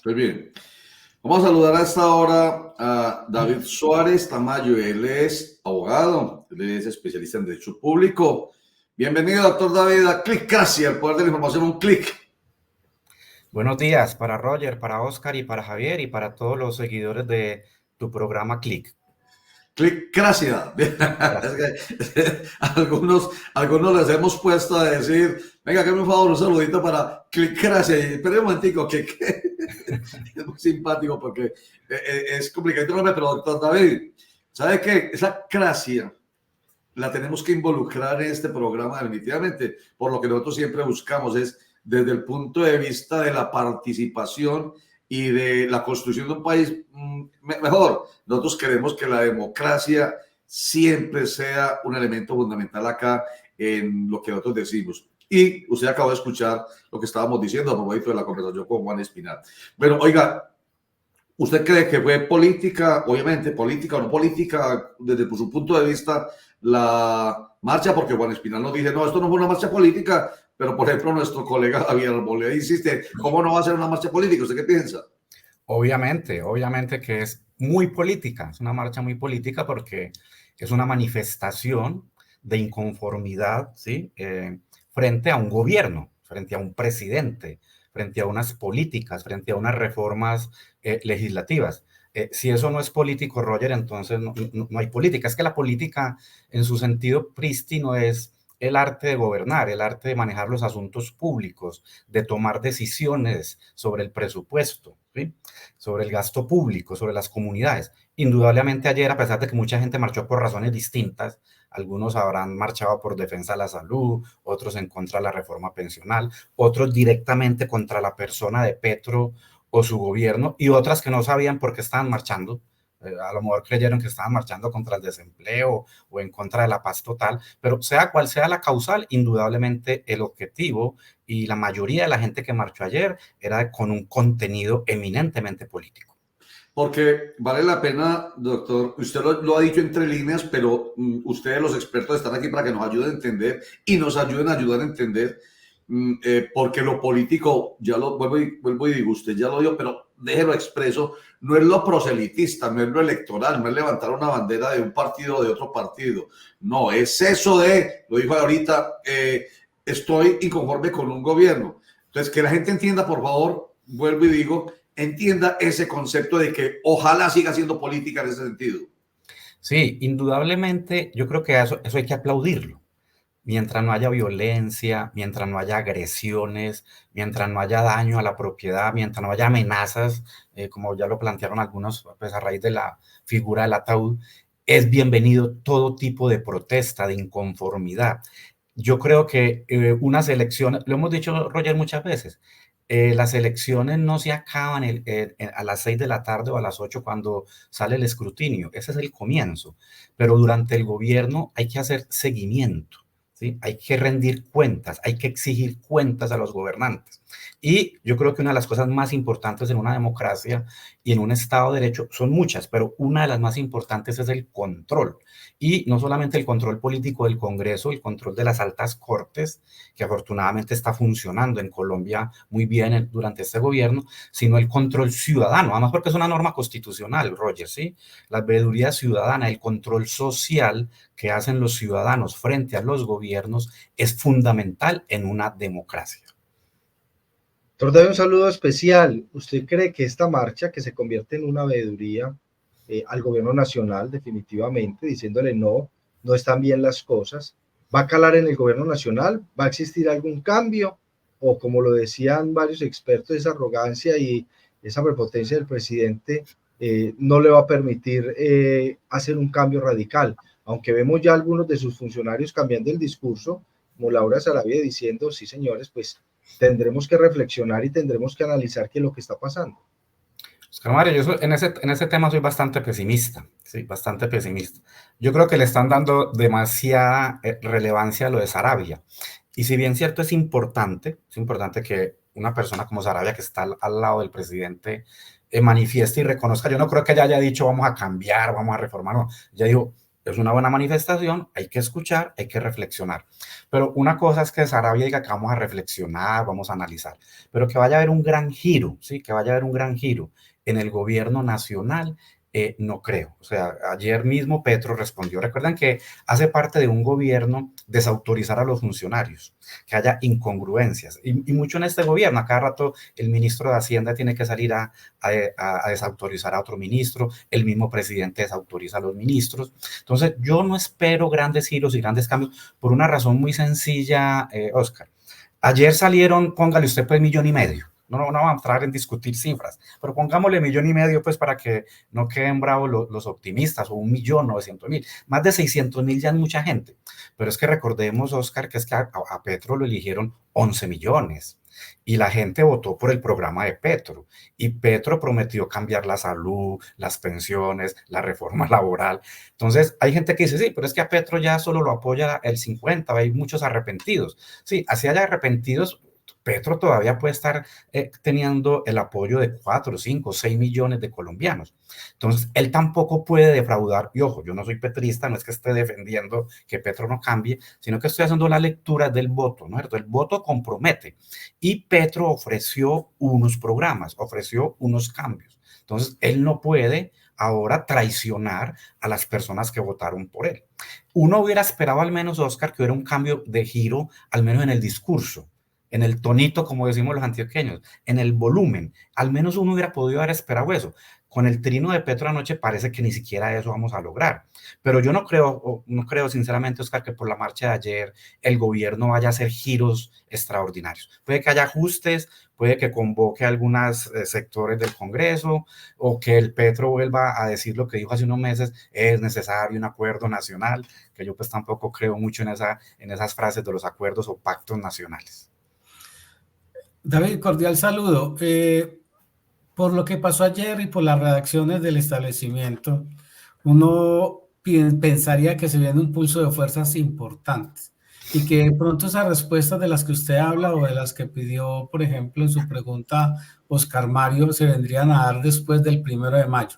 Pues bien, vamos a saludar a esta hora a David Suárez Tamayo. Él es abogado, él es especialista en Derecho Público. Bienvenido, doctor David, a Clickcracy, el poder de la información, un clic. Buenos días para Roger, para Oscar y para Javier y para todos los seguidores de tu programa Click. Clickcracy. Algunos les hemos puesto a decir, venga, que me favor, un saludito para Clickcracy. Espera un momentico, que es muy simpático porque es complicado el nombre, pero doctor David, ¿sabe qué? Esa cracia la tenemos que involucrar en este programa definitivamente, por lo que nosotros siempre buscamos es desde el punto de vista de la participación y de la construcción de un país mejor. Nosotros queremos que la democracia siempre sea un elemento fundamental acá en lo que nosotros decimos. Y usted acabó de escuchar lo que estábamos diciendo a propósito de la conversación con Juan Espinal. Bueno, oiga, ¿usted cree que fue política, obviamente política o no política, desde su punto de vista, la marcha? Porque Juan Espinal nos dice, no, esto no fue una marcha política, pero por ejemplo nuestro colega Javier Arboleda insiste, ¿cómo no va a ser una marcha política? ¿Usted qué piensa? Obviamente que es muy política, es una marcha muy política porque es una manifestación de inconformidad, ¿sí? Frente a un gobierno, frente a un presidente, frente a unas políticas, frente a unas reformas legislativas. Si eso no es político, Roger, entonces no hay política. Es que la política en su sentido prístino es el arte de gobernar, el arte de manejar los asuntos públicos, de tomar decisiones sobre el presupuesto, ¿sí? Sobre el gasto público, sobre las comunidades. Indudablemente ayer, a pesar de que mucha gente marchó por razones distintas, algunos habrán marchado por defensa de la salud, otros en contra de la reforma pensional, otros directamente contra la persona de Petro o su gobierno, y otras que no sabían por qué estaban marchando. A lo mejor creyeron que estaban marchando contra el desempleo o en contra de la paz total, pero sea cual sea la causal, indudablemente el objetivo y la mayoría de la gente que marchó ayer era con un contenido eminentemente político. Porque vale la pena, doctor, usted lo ha dicho entre líneas, pero ustedes los expertos están aquí para que nos ayuden a entender y nos ayuden a ayudar a entender, porque lo político, ya lo vuelvo y digo, usted ya lo dio, pero déjelo expreso, no es lo proselitista, no es lo electoral, no es levantar una bandera de un partido o de otro partido, no, es eso de, lo dijo ahorita, estoy inconforme con un gobierno. Entonces, que la gente entienda, por favor, vuelvo y digo, entienda ese concepto de que ojalá siga siendo política en ese sentido. Sí, indudablemente yo creo que eso hay que aplaudirlo. Mientras no haya violencia, mientras no haya agresiones, mientras no haya daño a la propiedad, mientras no haya amenazas, como ya lo plantearon algunos, pues a raíz de la figura del ataúd, es bienvenido todo tipo de protesta, de inconformidad. Yo creo que unas elecciones, lo hemos dicho, Roger, muchas veces, las elecciones no se acaban a las 6 de la tarde o a las 8 cuando sale el escrutinio. Ese es el comienzo. Pero durante el gobierno hay que hacer seguimiento. ¿Sí? Hay que rendir cuentas, hay que exigir cuentas a los gobernantes. Y yo creo que una de las cosas más importantes en una democracia y en un Estado de Derecho son muchas, pero una de las más importantes es el control. Y no solamente el control político del Congreso, el control de las altas cortes, que afortunadamente está funcionando en Colombia muy bien durante este gobierno, sino el control ciudadano, además porque es una norma constitucional, Roger, ¿sí? La veeduría ciudadana, el control social que hacen los ciudadanos frente a los gobiernos es fundamental en una democracia. Doctor David, un saludo especial. ¿Usted cree que esta marcha, que se convierte en una veeduría al gobierno nacional, definitivamente, diciéndole no están bien las cosas, va a calar en el gobierno nacional? ¿Va a existir algún cambio? O como lo decían varios expertos, esa arrogancia y esa prepotencia del presidente no le va a permitir hacer un cambio radical, aunque vemos ya algunos de sus funcionarios cambiando el discurso, como Laura Sarabia diciendo, sí señores, pues tendremos que reflexionar y tendremos que analizar qué es lo que está pasando. Oscar Mario, yo en ese tema soy bastante pesimista, sí, bastante pesimista. Yo creo que le están dando demasiada relevancia a lo de Sarabia. Y si bien cierto es importante que una persona como Sarabia, que está al lado del presidente, manifieste y reconozca. Yo no creo que ella haya dicho vamos a cambiar, vamos a reformar, no. Ella dijo es una buena manifestación, hay que escuchar, hay que reflexionar. Pero una cosa es que Sarabia diga que vamos a reflexionar, vamos a analizar, pero que vaya a haber un gran giro, ¿sí? Que vaya a haber un gran giro en el gobierno nacional, no creo. O sea, ayer mismo Petro respondió. Recuerdan que hace parte de un gobierno desautorizar a los funcionarios, que haya incongruencias. Y mucho en este gobierno, a cada rato el ministro de Hacienda tiene que salir a desautorizar a otro ministro, el mismo presidente desautoriza a los ministros. Entonces, yo no espero grandes giros y grandes cambios por una razón muy sencilla, Oscar. Ayer salieron, póngale usted pues 1,5 millones. No vamos a entrar en discutir cifras, pero pongámosle 1,5 millones pues para que no queden bravos los optimistas, o 1.900.000. Más de 600.000 ya es mucha gente. Pero es que recordemos, Oscar, que es que a Petro lo eligieron 11 millones. Y la gente votó por el programa de Petro. Y Petro prometió cambiar la salud, las pensiones, la reforma laboral. Entonces, hay gente que dice, sí, pero es que a Petro ya solo lo apoya el 50, hay muchos arrepentidos. Sí, así haya arrepentidos, Petro todavía puede estar teniendo el apoyo de 4, 5, 6 millones de colombianos. Entonces, él tampoco puede defraudar. Y ojo, yo no soy petrista, no es que esté defendiendo que Petro no cambie, sino que estoy haciendo la lectura del voto, ¿no es cierto? El voto compromete. Y Petro ofreció unos programas, ofreció unos cambios. Entonces, él no puede ahora traicionar a las personas que votaron por él. Uno hubiera esperado al menos, Oscar, que hubiera un cambio de giro, al menos en el discurso, en el tonito, como decimos los antioqueños, en el volumen. Al menos uno hubiera podido haber esperado eso. Con el trino de Petro anoche parece que ni siquiera eso vamos a lograr. Pero yo no creo sinceramente, Oscar, que por la marcha de ayer el gobierno vaya a hacer giros extraordinarios. Puede que haya ajustes, puede que convoque a algunos sectores del Congreso, o que el Petro vuelva a decir lo que dijo hace unos meses, es necesario un acuerdo nacional, que yo pues tampoco creo mucho en esas frases de los acuerdos o pactos nacionales. David, cordial saludo. Por lo que pasó ayer y por las reacciones del establecimiento, uno pensaría que se viene un pulso de fuerzas importantes y que de pronto esas respuestas de las que usted habla o de las que pidió, por ejemplo, en su pregunta Oscar Mario, se vendrían a dar después del 1 de mayo.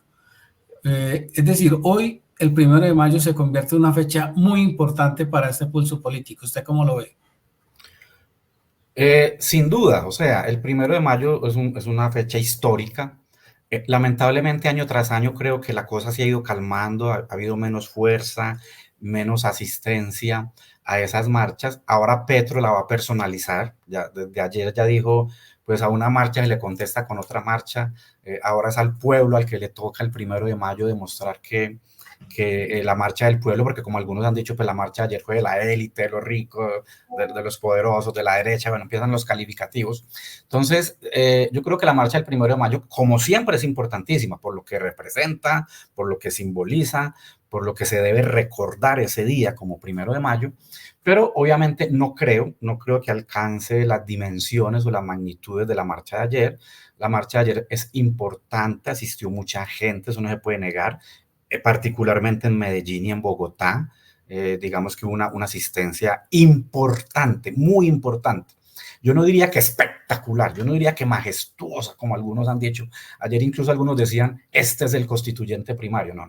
Es decir, hoy el 1 de mayo se convierte en una fecha muy importante para este pulso político. ¿Usted cómo lo ve? Sin duda, o sea, el 1 de mayo es una fecha histórica. Lamentablemente, año tras año, creo que la cosa se ha ido calmando, ha habido menos fuerza, menos asistencia a esas marchas. Ahora Petro la va a personalizar. Ya, desde ayer ya dijo, pues a una marcha se le contesta con otra marcha. Ahora es al pueblo al que le toca el 1 de mayo demostrar que la marcha del pueblo, porque como algunos han dicho, pues la marcha de ayer fue de la élite, de los ricos, de los poderosos, de la derecha, bueno, empiezan los calificativos. Entonces, yo creo que la marcha del 1 de mayo, como siempre, es importantísima, por lo que representa, por lo que simboliza, por lo que se debe recordar ese día como 1 de mayo, pero obviamente no creo que alcance las dimensiones o las magnitudes de la marcha de ayer. La marcha de ayer es importante, asistió mucha gente, eso no se puede negar, particularmente en Medellín y en Bogotá. Digamos que hubo una asistencia importante, muy importante. Yo no diría que espectacular, yo no diría que majestuosa, como algunos han dicho. Ayer incluso algunos decían, este es el constituyente primario. No.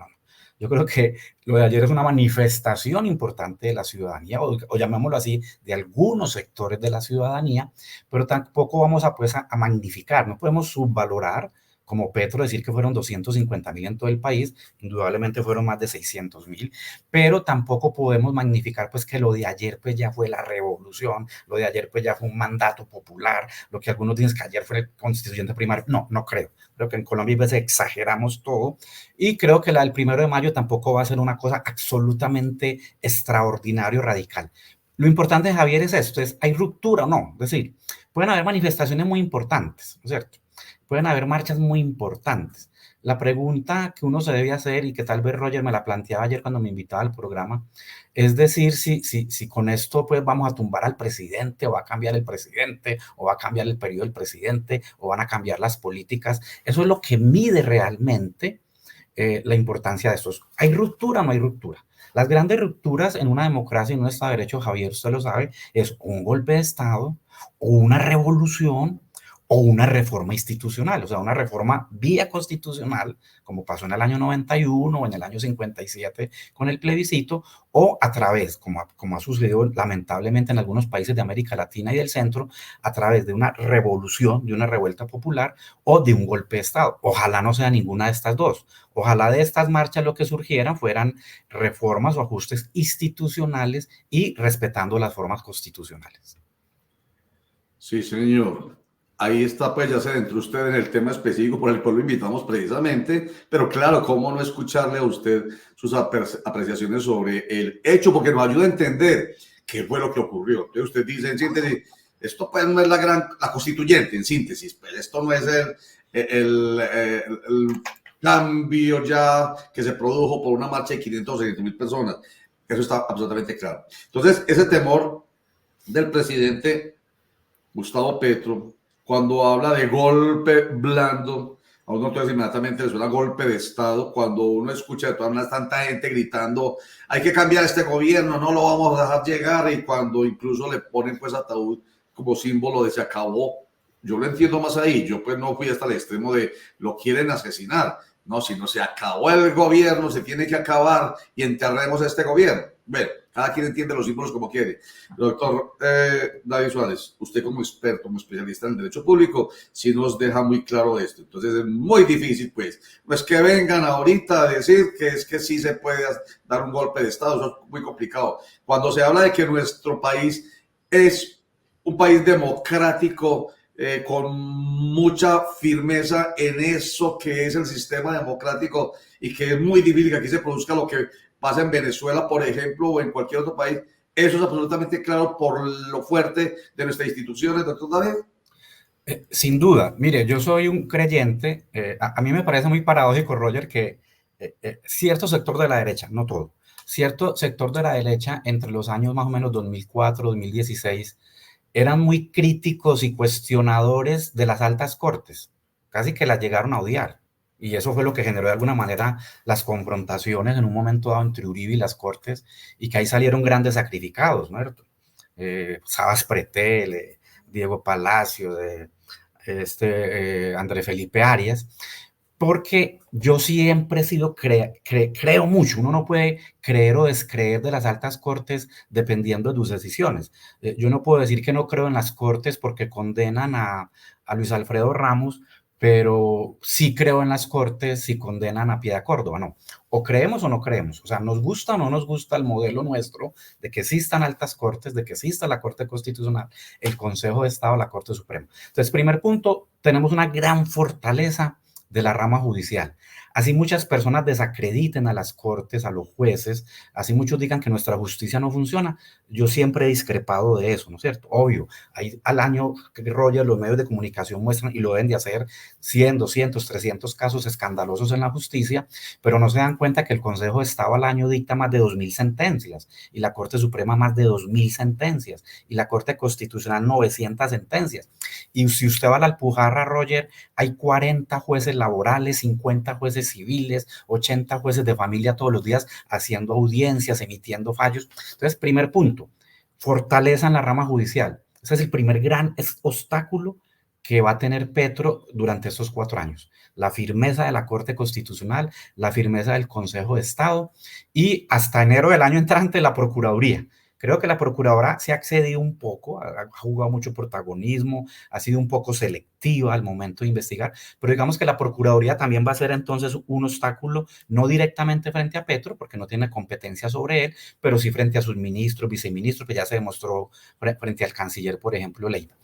Yo creo que lo de ayer es una manifestación importante de la ciudadanía, o llamémoslo así, de algunos sectores de la ciudadanía, pero tampoco vamos a magnificar, no podemos subvalorar como Petro decir que fueron 250.000 en todo el país, indudablemente fueron más de 600.000, pero tampoco podemos magnificar pues que lo de ayer pues ya fue la revolución, lo de ayer pues ya fue un mandato popular, lo que algunos dicen que ayer fue el constituyente primario. No creo que en Colombia pues exageramos todo, y creo que la del 1 de mayo tampoco va a ser una cosa absolutamente extraordinario, radical. Lo importante, Javier, es esto, ¿hay ruptura o no? Es decir, pueden haber manifestaciones muy importantes, ¿no es cierto? Pueden haber marchas muy importantes. La pregunta que uno se debe hacer, y que tal vez Roger me la planteaba ayer cuando me invitaba al programa, es decir, si con esto pues vamos a tumbar al presidente, o va a cambiar el presidente, o va a cambiar el periodo del presidente, o van a cambiar las políticas. Eso es lo que mide realmente la importancia de estos. ¿Hay ruptura o no hay ruptura? Las grandes rupturas en una democracia y en un Estado de Derecho, Javier, usted lo sabe, es un golpe de Estado, o una revolución, o una reforma institucional, o sea, una reforma vía constitucional, como pasó en el año 91 o en el año 57 con el plebiscito, o a través, como ha sucedido lamentablemente en algunos países de América Latina y del centro, a través de una revolución, de una revuelta popular o de un golpe de Estado. Ojalá no sea ninguna de estas dos. Ojalá de estas marchas lo que surgieran fueran reformas o ajustes institucionales y respetando las formas constitucionales. Sí, señor. Ahí está, pues ya se adentró usted en el tema específico por el cual lo invitamos precisamente, pero claro, cómo no escucharle a usted sus apreciaciones sobre el hecho, porque nos ayuda a entender qué fue lo que ocurrió. Entonces usted dice en síntesis, esto pues no es la constituyente, en síntesis, pues esto no es el cambio ya que se produjo por una marcha de 500 o 600 mil personas. Eso está absolutamente claro. Entonces, ese temor del presidente Gustavo Petro, cuando habla de golpe blando, a uno entonces inmediatamente le suena golpe de Estado. Cuando uno escucha de todas maneras tanta gente gritando, hay que cambiar este gobierno, no lo vamos a dejar llegar, y cuando incluso le ponen pues ataúd como símbolo de se acabó, yo lo entiendo más ahí. Yo pues no fui hasta el extremo de lo quieren asesinar, no, sino se acabó el gobierno, se tiene que acabar y enterremos este gobierno. Bueno, cada quien entiende los símbolos como quiere. Doctor David Suárez, usted como experto, como especialista en derecho público, sí nos deja muy claro esto. Entonces es muy difícil, pues. No es que vengan ahorita a decir que es que sí se puede dar un golpe de Estado, eso es muy complicado. Cuando se habla de que nuestro país es un país democrático, con mucha firmeza en eso que es el sistema democrático, y que es muy difícil que aquí se produzca lo que pasa en Venezuela, por ejemplo, o en cualquier otro país. Eso es absolutamente claro por lo fuerte de nuestras instituciones, doctor David. Sin duda. Mire, yo soy un creyente. A mí me parece muy paradójico, Roger, que cierto sector de la derecha, no todo, cierto sector de la derecha entre los años más o menos 2004, 2016, eran muy críticos y cuestionadores de las altas cortes, casi que las llegaron a odiar. Y eso fue lo que generó de alguna manera las confrontaciones en un momento dado entre Uribe y las cortes, y que ahí salieron grandes sacrificados, ¿no? Sabas Pretel, Diego Palacio, André Felipe Arias, porque yo siempre he sido, creo mucho, uno no puede creer o descreer de las altas cortes dependiendo de sus decisiones. Yo no puedo decir que no creo en las cortes porque condenan a Luis Alfredo Ramos, pero sí creo en las cortes si condenan a Piedad Córdoba, no. O creemos o no creemos, o sea, nos gusta o no nos gusta el modelo nuestro de que existan altas cortes, de que exista la Corte Constitucional, el Consejo de Estado, la Corte Suprema. Entonces, primer punto, tenemos una gran fortaleza de la rama judicial. Así muchas personas desacrediten a las cortes, a los jueces, así muchos digan que nuestra justicia no funciona, yo siempre he discrepado de eso, ¿no es cierto? Obvio, hay al año, Roger, los medios de comunicación muestran, y lo deben de hacer, 100, 200, 300 casos escandalosos en la justicia, pero no se dan cuenta que el Consejo de Estado al año dicta más de 2.000 sentencias, y la Corte Suprema más de 2.000 sentencias, y la Corte Constitucional 900 sentencias. Y si usted va a la Alpujarra, Roger, hay 40 jueces laborales, 50 jueces civiles, 80 jueces de familia todos los días haciendo audiencias, emitiendo fallos. Entonces, primer punto, fortaleza en la rama judicial. Ese es el primer gran obstáculo que va a tener Petro durante estos 4 años. La firmeza de la Corte Constitucional, la firmeza del Consejo de Estado, y hasta enero del año entrante la Procuraduría. Creo que la Procuradora se ha excedido un poco, ha jugado mucho protagonismo, ha sido un poco selectiva al momento de investigar, pero digamos que la Procuraduría también va a ser entonces un obstáculo, no directamente frente a Petro, porque no tiene competencia sobre él, pero sí frente a sus ministros, viceministros, que ya se demostró frente al canciller, por ejemplo, Leiva.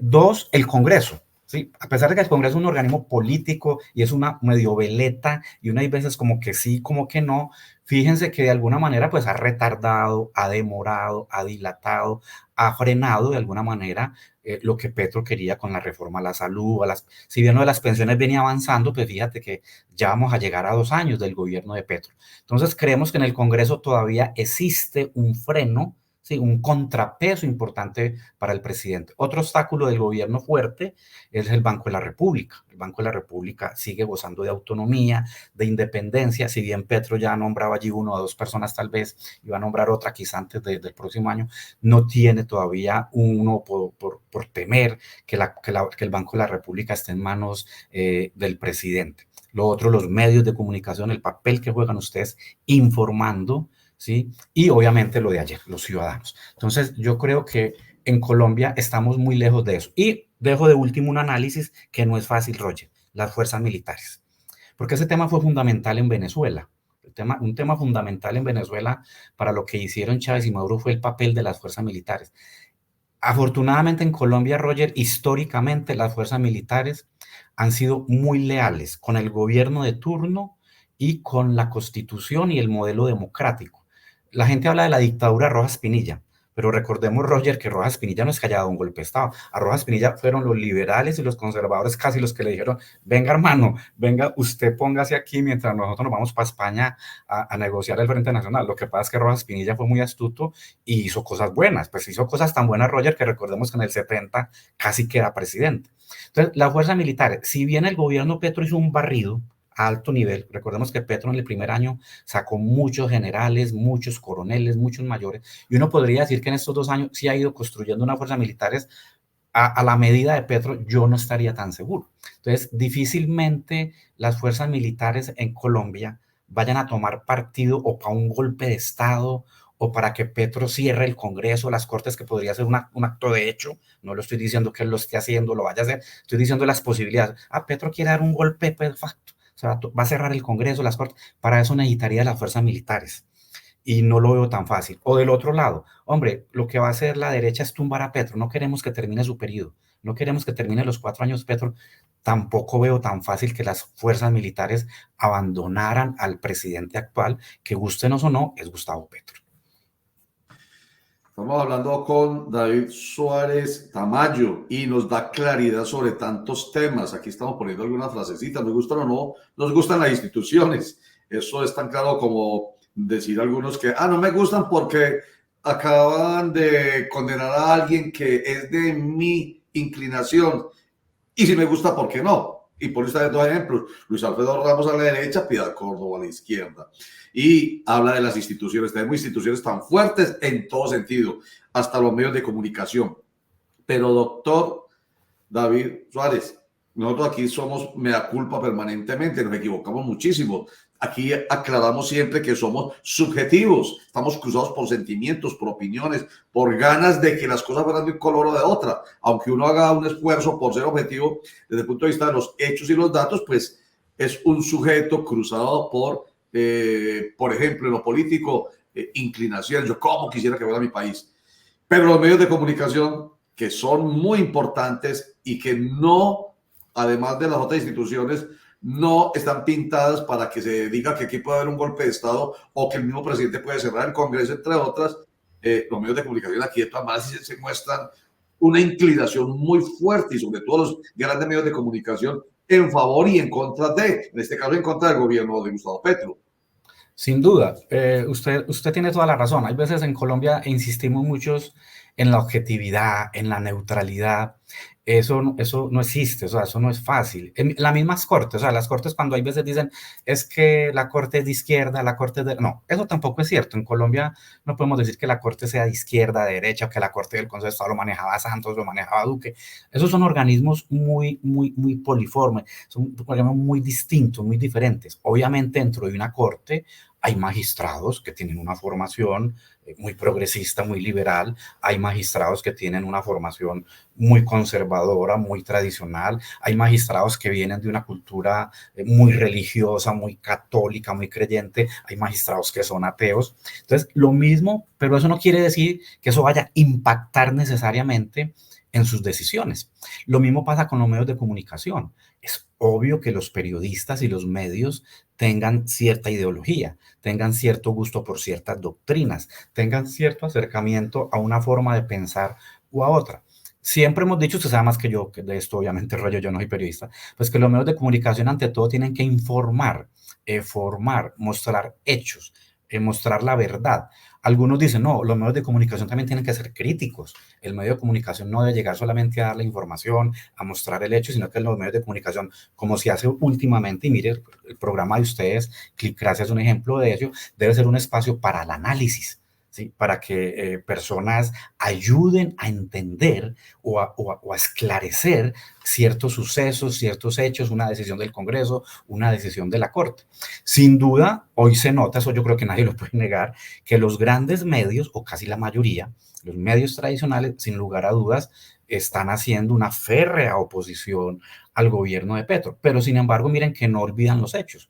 2, el Congreso. ¿Sí? A pesar de que el Congreso es un organismo político y es una medio veleta, y unas veces como que sí, como que no, fíjense que de alguna manera pues ha retardado, ha demorado, ha dilatado, ha frenado de alguna manera lo que Petro quería con la reforma a la salud, si bien lo de las pensiones venía avanzando, pues fíjate que ya vamos a llegar a 2 años del gobierno de Petro. Entonces creemos que en el Congreso todavía existe un freno, ¿sí? Un contrapeso importante para el presidente. Otro obstáculo del gobierno fuerte es el Banco de la República. El Banco de la República sigue gozando de autonomía, de independencia, si bien Petro ya nombraba allí 1 o 2 personas tal vez, y va a nombrar otra quizá antes del próximo año, no tiene todavía uno por temer que el Banco de la República esté en manos del presidente. Lo otro, los medios de comunicación, el papel que juegan ustedes informando, ¿sí? Y obviamente lo de ayer, los ciudadanos. Entonces, yo creo que en Colombia estamos muy lejos de eso. Y dejo de último un análisis que no es fácil, Roger, las fuerzas militares. Porque ese tema fue fundamental en Venezuela. Un tema fundamental en Venezuela para lo que hicieron Chávez y Maduro fue el papel de las fuerzas militares. Afortunadamente en Colombia, Roger, históricamente las fuerzas militares han sido muy leales con el gobierno de turno y con la Constitución y el modelo democrático. La gente habla de la dictadura de Rojas Pinilla, pero recordemos, Roger, que Rojas Pinilla no es que haya dado un golpe de Estado. A Rojas Pinilla fueron los liberales y los conservadores casi los que le dijeron, venga hermano, venga, usted póngase aquí mientras nosotros nos vamos para España a negociar el Frente Nacional. Lo que pasa es que Rojas Pinilla fue muy astuto y hizo cosas buenas. Pues hizo cosas tan buenas, Roger, que recordemos que en el 70 casi que era presidente. Entonces, las fuerzas militares, si bien el gobierno Petro hizo un barrido a alto nivel, recordemos que Petro en el primer año sacó muchos generales, muchos coroneles, muchos mayores, y uno podría decir que en estos 2 años sí ha ido construyendo unas fuerzas militares a la medida de Petro. Yo no estaría tan seguro. Entonces, difícilmente las fuerzas militares en Colombia vayan a tomar partido o para un golpe de Estado o para que Petro cierre el Congreso, las Cortes, que podría ser un acto de hecho. No lo estoy diciendo que él lo esté haciendo, lo vaya a hacer, estoy diciendo las posibilidades. Petro quiere dar un golpe perfecto, o sea, va a cerrar el Congreso, las Cortes. Para eso necesitaría las fuerzas militares y no lo veo tan fácil. O del otro lado, hombre, lo que va a hacer la derecha es tumbar a Petro. No queremos que termine su periodo, no queremos que termine los 4 años Petro. Tampoco veo tan fácil que las fuerzas militares abandonaran al presidente actual, que gustenos o no, es Gustavo Petro. Estamos hablando con David Suárez Tamayo y nos da claridad sobre tantos temas. Aquí estamos poniendo algunas frasecitas, nos gustan o no, nos gustan las instituciones. Eso es tan claro como decir algunos que, no me gustan porque acaban de condenar a alguien que es de mi inclinación. Y si me gusta, ¿por qué no? Y por eso hay 2 ejemplos. Luis Alfredo Ramos a la derecha, Piedad Córdoba a la izquierda. Y habla de las instituciones. Tenemos instituciones tan fuertes en todo sentido, hasta los medios de comunicación. Pero, doctor David Suárez, nosotros aquí somos mea culpa permanentemente, nos equivocamos muchísimo. Aquí aclaramos siempre que somos subjetivos, estamos cruzados por sentimientos, por opiniones, por ganas de que las cosas fueran de un color o de otra. Aunque uno haga un esfuerzo por ser objetivo desde el punto de vista de los hechos y los datos, pues es un sujeto cruzado por ejemplo, en lo político, inclinaciones. Yo cómo quisiera que fuera mi país. Pero los medios de comunicación, que son muy importantes y que no, además de las otras instituciones, no están pintadas para que se diga que aquí puede haber un golpe de Estado o que el mismo presidente puede cerrar el Congreso, entre otras. Los medios de comunicación aquí de todas maneras se muestran una inclinación muy fuerte, y sobre todo los grandes medios de comunicación, en favor y en contra de, en este caso en contra del gobierno de Gustavo Petro. Sin duda, usted tiene toda la razón. Hay veces en Colombia insistimos muchos en la objetividad, en la neutralidad. Eso no existe, o sea, eso no es fácil. En las mismas cortes, o sea, las cortes cuando hay veces dicen es que la corte es de izquierda, la corte es de... No, eso tampoco es cierto. En Colombia no podemos decir que la corte sea de izquierda, de derecha, o que la corte del Consejo de Estado lo manejaba Santos, lo manejaba Duque. Esos son organismos muy poliformes, son organismos muy distintos, muy diferentes. Obviamente dentro de una corte hay magistrados que tienen una formación muy progresista, muy liberal. Hay magistrados que tienen una formación muy conservadora, muy tradicional. Hay magistrados que vienen de una cultura muy religiosa, muy católica, muy creyente. Hay magistrados que son ateos. Entonces, lo mismo, pero eso no quiere decir que eso vaya a impactar necesariamente en sus decisiones. Lo mismo pasa con los medios de comunicación. Es obvio que los periodistas y los medios tengan cierta ideología, tengan cierto gusto por ciertas doctrinas, tengan cierto acercamiento a una forma de pensar o a otra. Siempre hemos dicho, usted sabe más que yo, que de esto obviamente rollo, yo no soy periodista, pues que los medios de comunicación ante todo tienen que informar, formar, mostrar hechos. mostrar la verdad. Algunos dicen, no, los medios de comunicación también tienen que ser críticos. El medio de comunicación no debe llegar solamente a dar la información, a mostrar el hecho, sino que los medios de comunicación, como se hace últimamente, y mire, el programa de ustedes, Clickracia es un ejemplo de ello, debe ser un espacio para el análisis, ¿sí? Para que personas ayuden a entender o a esclarecer ciertos sucesos, ciertos hechos, una decisión del Congreso, una decisión de la Corte. Sin duda, hoy se nota, eso yo creo que nadie lo puede negar, que los grandes medios, o casi la mayoría, los medios tradicionales, sin lugar a dudas, están haciendo una férrea oposición al gobierno de Petro. Pero sin embargo, miren que no olvidan los hechos.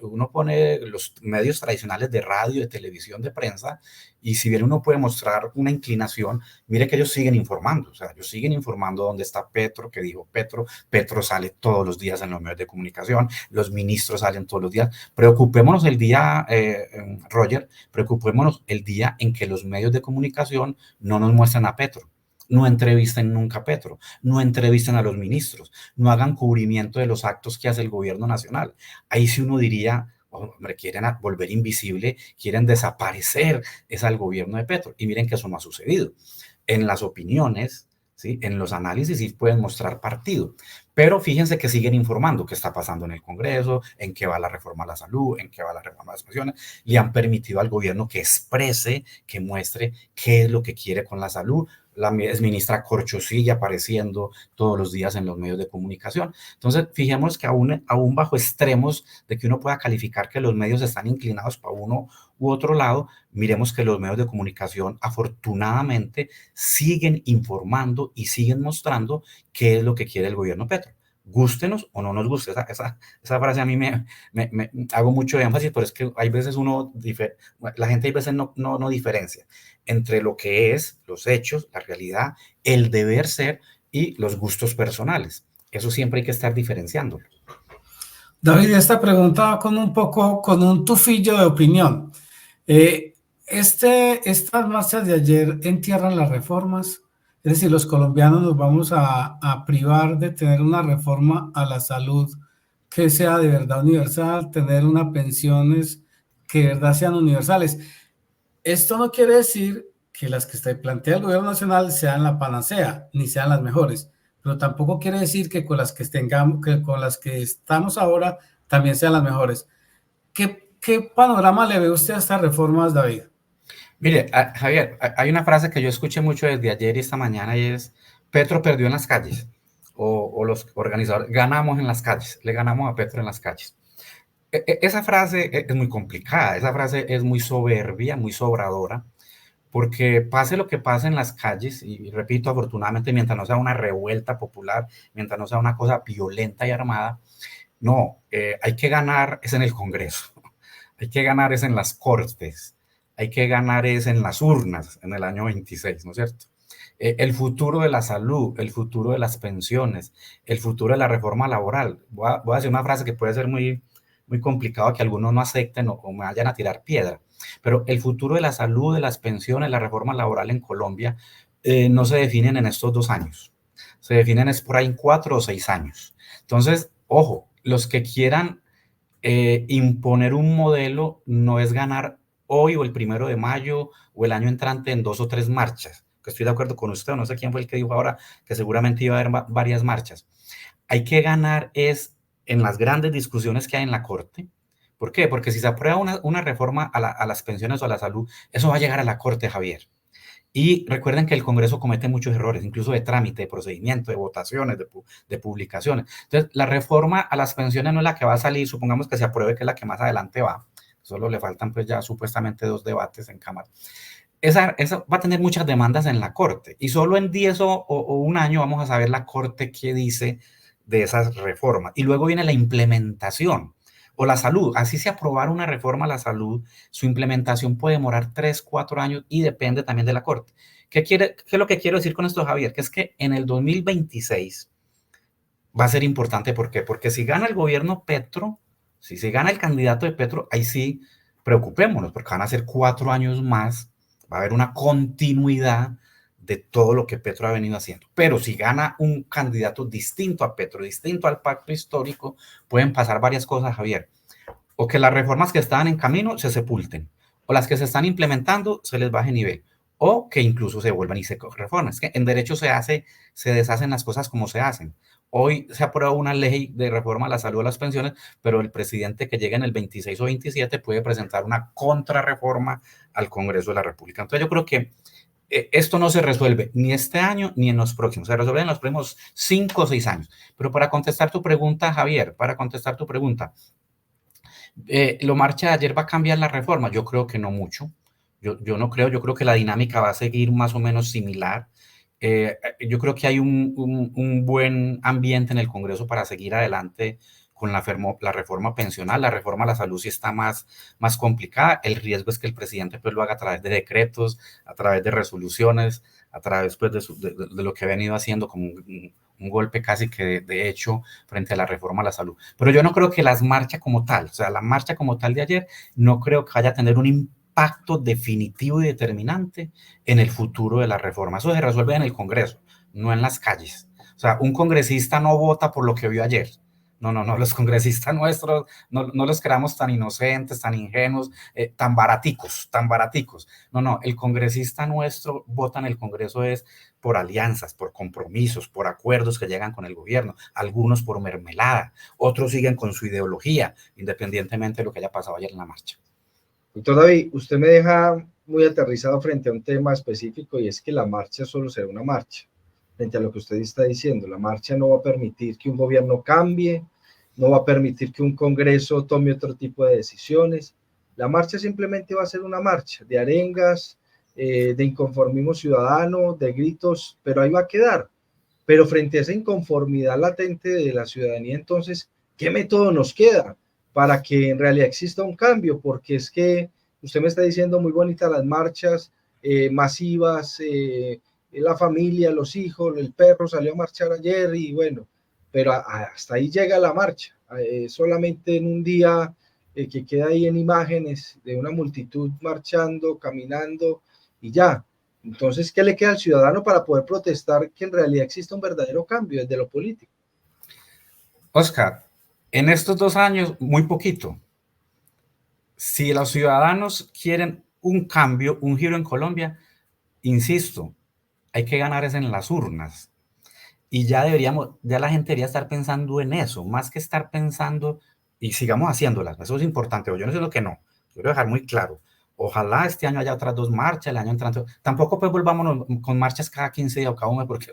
Uno pone los medios tradicionales de radio, de televisión, de prensa, y si bien uno puede mostrar una inclinación, mire que ellos siguen informando, o sea, ellos siguen informando dónde está Petro, qué dijo Petro. Petro sale todos los días en los medios de comunicación, los ministros salen todos los días. Preocupémonos el día, Roger, preocupémonos el día en que los medios de comunicación no nos muestran a Petro. No entrevisten nunca a Petro, no entrevisten a los ministros, no hagan cubrimiento de los actos que hace el gobierno nacional. Ahí sí uno diría, oh, hombre, quieren volver invisible, quieren desaparecer es al gobierno de Petro. Y miren que eso no ha sucedido. En las opiniones, ¿sí? En los análisis sí pueden mostrar partido, pero fíjense que siguen informando qué está pasando en el Congreso, en qué va la reforma a la salud, en qué va la reforma a las pensiones. Le han permitido al gobierno que exprese, que muestre qué es lo que quiere con la salud. La exministra Corcho sigue apareciendo todos los días en los medios de comunicación. Entonces, fijemos que aún bajo extremos de que uno pueda calificar que los medios están inclinados para uno u otro lado, miremos que los medios de comunicación afortunadamente siguen informando y siguen mostrando qué es lo que quiere el gobierno Petro. Gústenos o no nos guste, esa frase a mí me hago mucho énfasis, pero es que hay veces la gente hay veces no diferencia entre lo que es, los hechos, la realidad, el deber ser y los gustos personales. Eso siempre hay que estar diferenciándolo. David, esta pregunta va con un tufillo de opinión. Estas marchas de ayer entierran las reformas, es decir, los colombianos nos vamos a privar de tener una reforma a la salud que sea de verdad universal, tener unas pensiones que de verdad sean universales. Esto no quiere decir que las que plantea el gobierno nacional sean la panacea, ni sean las mejores, pero tampoco quiere decir que con las que estamos ahora también sean las mejores. ¿Qué panorama le ve usted a estas reformas, David? Mire, Javier, hay una frase que yo escuché mucho desde ayer y esta mañana y es, Petro perdió en las calles, o los organizadores, ganamos en las calles, le ganamos a Petro en las calles. Esa frase es muy complicada, esa frase es muy soberbia, muy sobradora, porque pase lo que pase en las calles, y repito, afortunadamente, mientras no sea una revuelta popular, mientras no sea una cosa violenta y armada, no, hay que ganar es en el Congreso, hay que ganar es en las Cortes, hay que ganar es en las urnas en el año 26, ¿no es cierto? El futuro de la salud, el futuro de las pensiones, el futuro de la reforma laboral. Voy a decir una frase que puede ser muy complicado que algunos no acepten o me vayan a tirar piedra, pero el futuro de la salud, de las pensiones, la reforma laboral en Colombia no se definen en estos 2 años, se definen es por ahí en 4 o 6 años. Entonces, ojo, los que quieran imponer un modelo no es ganar hoy o el 1 de mayo o el año entrante en 2 o 3 marchas, que estoy de acuerdo con usted, no sé quién fue el que dijo ahora que seguramente iba a haber varias marchas. Hay que ganar es en las grandes discusiones que hay en la Corte. ¿Por qué? Porque si se aprueba una reforma a las pensiones o a la salud, eso va a llegar a la Corte, Javier. Y recuerden que el Congreso comete muchos errores, incluso de trámite, de procedimiento, de votaciones, de publicaciones. Entonces, la reforma a las pensiones no es la que va a salir, supongamos que se apruebe, que es la que más adelante va. Solo le faltan pues ya supuestamente 2 debates en Cámara. Esa va a tener muchas demandas en la Corte y solo en 10 o 1 año vamos a saber la Corte qué dice de esas reformas. Y luego viene la implementación o la salud. Así se aprobara una reforma a la salud, su implementación puede demorar 3, 4 años y depende también de la Corte. ¿Qué es lo que quiero decir con esto, Javier? Que es que en el 2026 va a ser importante. ¿Por qué? Porque si gana el gobierno Petro, si se gana el candidato de Petro, ahí sí preocupémonos, porque van a ser 4 años más, va a haber una continuidad de todo lo que Petro ha venido haciendo. Pero si gana un candidato distinto a Petro, distinto al pacto histórico, pueden pasar varias cosas, Javier. O que las reformas que estaban en camino se sepulten, o las que se están implementando se les baje nivel, o que incluso se vuelvan y se reformen. Es que en derecho se deshacen las cosas como se hacen. Hoy se aprueba una ley de reforma a la salud, a las pensiones, pero el presidente que llegue en el 26 o 27 puede presentar una contrarreforma al Congreso de la República. Entonces yo creo que esto no se resuelve ni este año ni en los próximos, se resuelve en los próximos 5 o 6 años. Pero para contestar tu pregunta, Javier, para contestar tu pregunta, ¿lo marcha de ayer va a cambiar la reforma? Yo creo que no mucho. Yo no creo, yo creo que la dinámica va a seguir más o menos similar. Yo creo que hay un buen ambiente en el Congreso para seguir adelante con la reforma pensional. La reforma a la salud sí está más complicada. El riesgo es que el presidente pues lo haga a través de decretos, a través de resoluciones, a través pues, de lo que ha venido haciendo como un golpe casi que de hecho frente a la reforma a la salud. Pero yo no creo que las marchas como tal, o sea, la marcha como tal de ayer, no creo que vaya a tener un impacto definitivo y determinante en el futuro de la reforma. Eso se resuelve en el Congreso, no en las calles. O sea, un congresista no vota por lo que vio ayer. No, los congresistas nuestros, no los creamos tan inocentes, tan ingenuos, tan baraticos. No, el congresista nuestro vota en el Congreso es por alianzas, por compromisos, por acuerdos que llegan con el gobierno, algunos por mermelada, otros siguen con su ideología, independientemente de lo que haya pasado ayer en la marcha. Doctor David, usted me deja muy aterrizado frente a un tema específico y es que la marcha solo será una marcha. Frente a lo que usted está diciendo, la marcha no va a permitir que un gobierno cambie, no va a permitir que un Congreso tome otro tipo de decisiones. La marcha simplemente va a ser una marcha de arengas, de inconformismo ciudadano, de gritos, pero ahí va a quedar. Pero frente a esa inconformidad latente de la ciudadanía, entonces, ¿qué método nos queda para que en realidad exista un cambio? Porque es que usted me está diciendo muy bonitas las marchas masivas, la familia, los hijos, el perro salió a marchar ayer y bueno, pero hasta ahí llega la marcha, solamente en un día que queda ahí en imágenes de una multitud marchando, caminando y ya. Entonces, ¿qué le queda al ciudadano para poder protestar que en realidad exista un verdadero cambio desde lo político? Oscar, en estos 2 años, muy poquito. Si los ciudadanos quieren un cambio, un giro en Colombia, insisto, hay que ganar es en las urnas. Y ya la gente debería estar pensando en eso, más que estar pensando, y sigamos haciéndolas, eso es importante, yo no sé lo que no, quiero dejar muy claro, ojalá este año haya otras 2 marchas, el año entrante, tampoco pues volvamos con marchas cada 15 días o cada 1, porque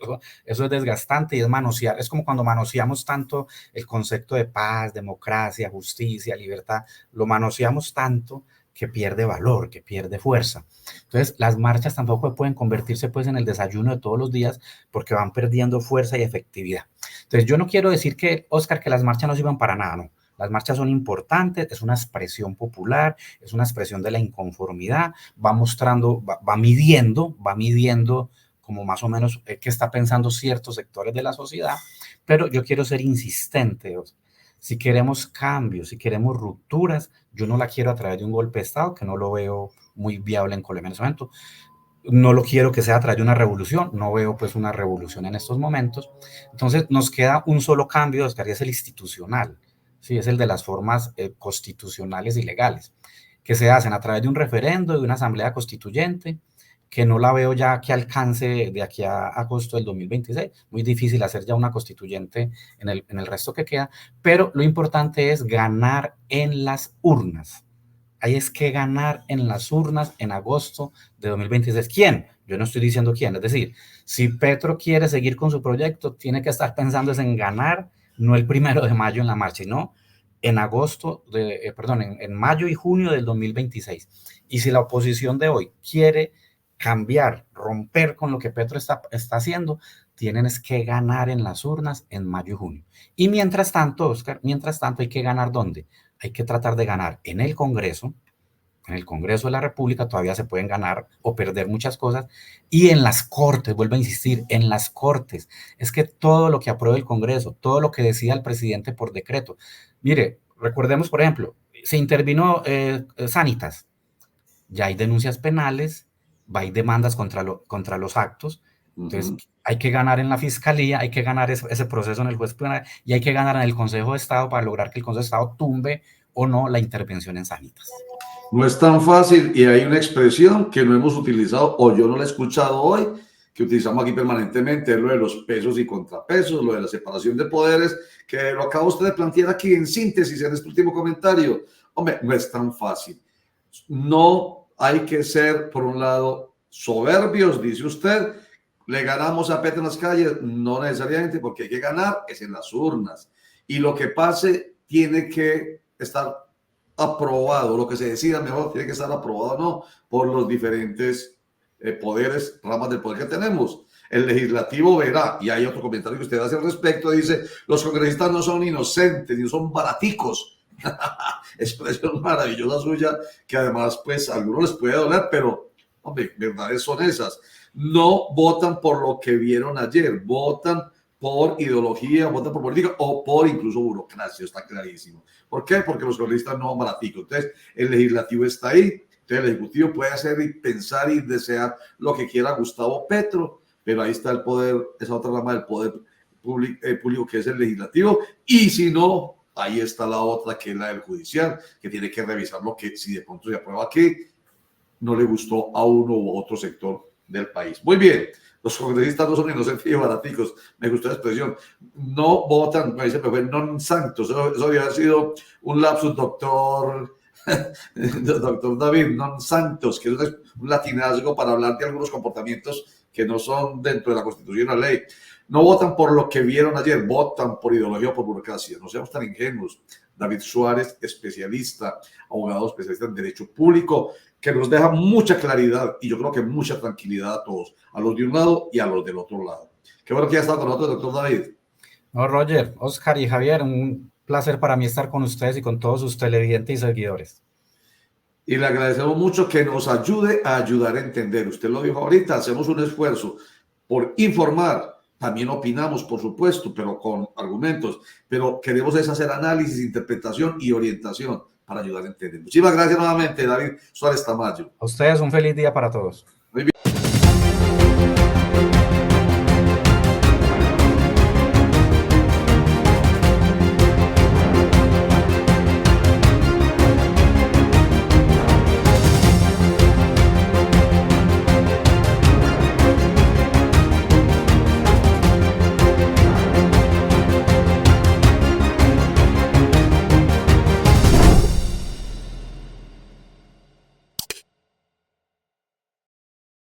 eso es desgastante y es manosear, es como cuando manoseamos tanto el concepto de paz, democracia, justicia, libertad, lo manoseamos tanto que pierde valor, que pierde fuerza. Entonces, las marchas tampoco pueden convertirse pues en el desayuno de todos los días porque van perdiendo fuerza y efectividad. Entonces, yo no quiero decir que, Oscar, que las marchas no sirvan para nada, no. Las marchas son importantes, es una expresión popular, es una expresión de la inconformidad, va mostrando, va midiendo como más o menos qué está pensando ciertos sectores de la sociedad, pero yo quiero ser insistente, Oscar. Si queremos cambios, si queremos rupturas, yo no la quiero a través de un golpe de Estado, que no lo veo muy viable en Colombia en este momento. No lo quiero que sea a través de una revolución, no veo pues una revolución en estos momentos. Entonces nos queda un solo cambio, Oscar, y es el institucional, ¿sí? Es el de las formas constitucionales y legales, que se hacen a través de un referendo, de una asamblea constituyente, que no la veo ya que alcance de aquí a agosto del 2026, muy difícil hacer ya una constituyente en el resto que queda, pero lo importante es ganar en las urnas. Ahí es que ganar en las urnas en agosto de 2026. ¿Quién? Yo no estoy diciendo quién, es decir, si Petro quiere seguir con su proyecto, tiene que estar pensando en ganar, no el 1 de mayo en la marcha, sino en en mayo y junio del 2026. Y si la oposición de hoy quiere cambiar, romper con lo que Petro está haciendo, tienen que ganar en las urnas en mayo y junio. Y mientras tanto, Oscar, hay que ganar ¿dónde? Hay que tratar de ganar en el Congreso de la República todavía se pueden ganar o perder muchas cosas, y en las Cortes, vuelvo a insistir, en las Cortes, es que todo lo que apruebe el Congreso, todo lo que decida el presidente por decreto, mire, recordemos, por ejemplo, se intervino Sanitas, ya hay denuncias penales, hay demandas contra los actos, entonces hay que ganar en la fiscalía, hay que ganar ese proceso en el juez penal y hay que ganar en el Consejo de Estado para lograr que el Consejo de Estado tumbe o no la intervención en Sanitas. No es tan fácil y hay una expresión que no hemos utilizado o yo no la he escuchado hoy, que utilizamos aquí permanentemente, es lo de los pesos y contrapesos, lo de la separación de poderes, que lo acaba usted de plantear aquí en síntesis en este último comentario. Hombre, no es tan fácil. No hay que ser, por un lado, soberbios, dice usted. ¿Le ganamos a Petro en las calles? No necesariamente, porque hay que ganar es en las urnas. Y lo que pase tiene que estar aprobado, lo que se decida mejor, tiene que estar aprobado no por los diferentes poderes, ramas del poder que tenemos. El legislativo verá, y hay otro comentario que usted hace al respecto, dice, los congresistas no son inocentes, ni son baraticos. Expresión maravillosa suya, que además, pues, a algunos les puede doler, pero, hombre, verdades son esas. No votan por lo que vieron ayer, votan por ideología, votan por política o por incluso burocracia, está clarísimo. ¿Por qué? Porque los congresistas no son baraticos. Entonces, el legislativo está ahí, entonces el ejecutivo puede hacer y pensar y desear lo que quiera Gustavo Petro, pero ahí está el poder, esa otra rama del poder público que es el legislativo, y si no, ahí está la otra que es la del judicial, que tiene que revisar lo que si de pronto se aprueba que no le gustó a uno u otro sector del país. Muy bien, los congresistas no son inocentes y baraticos, me gustó la expresión, no votan, me dice, pero non santos, eso había sido un lapsus, doctor David, non santos, que es un latinazgo para hablar de algunos comportamientos que no son dentro de la Constitución y la ley. No votan por lo que vieron ayer, votan por ideología o por burocracia. No seamos tan ingenuos. David Suárez, especialista, abogado especialista en derecho público, que nos deja mucha claridad y yo creo que mucha tranquilidad a todos, a los de un lado y a los del otro lado. Qué bueno que ya está con nosotros, doctor David. No, Roger, Oscar y Javier, un placer para mí estar con ustedes y con todos sus televidentes y seguidores. Y le agradecemos mucho que nos ayude a ayudar a entender. Usted lo dijo ahorita, hacemos un esfuerzo por informar. También opinamos, por supuesto, pero con argumentos. Pero queremos es hacer análisis, interpretación y orientación para ayudar a entender. Muchísimas gracias nuevamente, David Suárez Tamayo. A ustedes un feliz día para todos. Muy bien.